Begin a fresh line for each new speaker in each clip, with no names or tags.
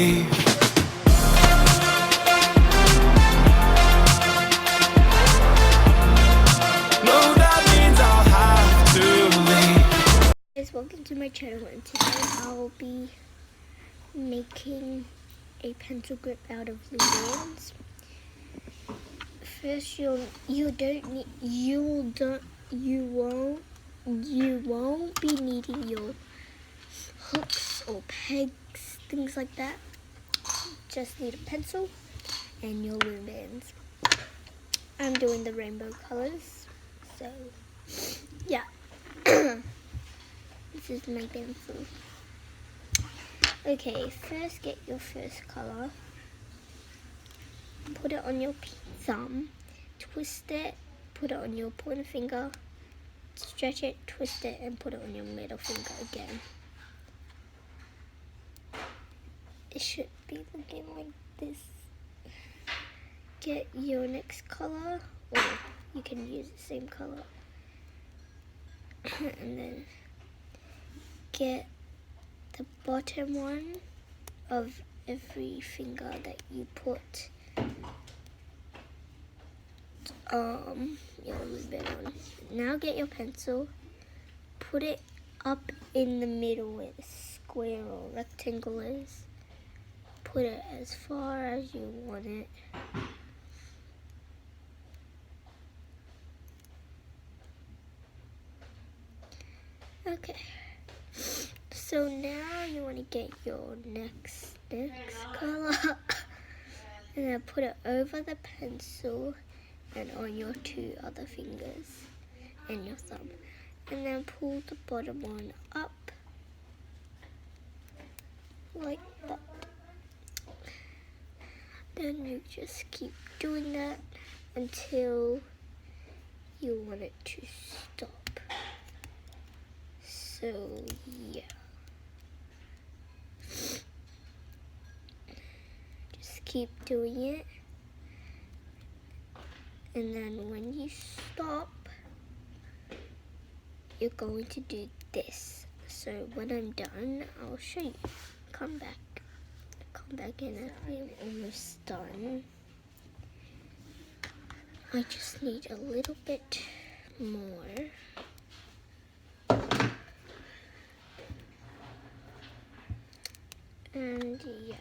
leave. No, that means I'll have to leave.
Guys, welcome to my channel, and today I'll be making a pencil grip out of Loom. First, you won't be needing your hooks or pegs, things like that. Just need a pencil and your Loom bands. I'm doing the rainbow colors, so yeah. This is my pencil. Okay, first get your first color. Put it on your thumb, twist it, put it on your pointer finger, stretch it, twist it, and put it on your middle finger again. It should be looking like this. Get your next color, or you can use the same color. And then get the bottom one of every finger that you put your ribbon on. Now get your pencil, put it up in the middle where the square or rectangle is. Put it as far as you want it. Okay, so now you want to get your next color and then put it over the pencil and on your two other fingers and your thumb, and then pull the bottom one up like that. Then you just keep doing that until you want it to stop. So yeah, just keep doing it, and then when you stop, you're going to do this. So when I'm done, I'll show you. Come back in. I'm almost done. I just need a little bit more. And yeah.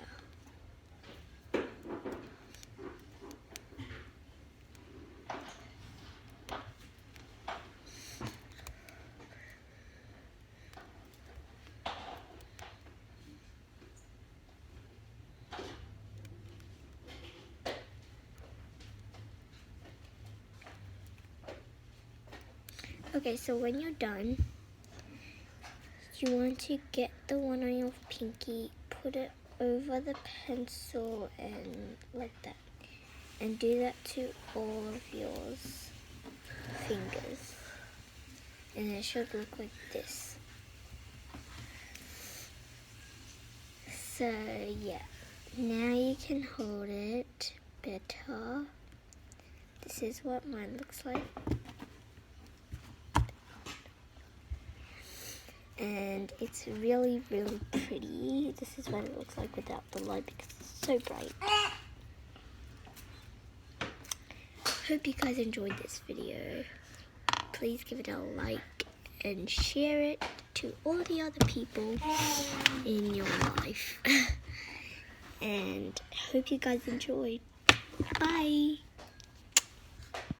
Okay, so when you're done, you want to get the one on your pinky, put it over the pencil and like that, and do that to all of your fingers, and it should look like this. So yeah, now you can hold it better. This is what mine looks like. And it's really, really pretty. This is what it looks like without the light because it's so bright. Hope you guys enjoyed this video. Please give it a like and share it to all the other people in your life. And hope you guys enjoyed. Bye.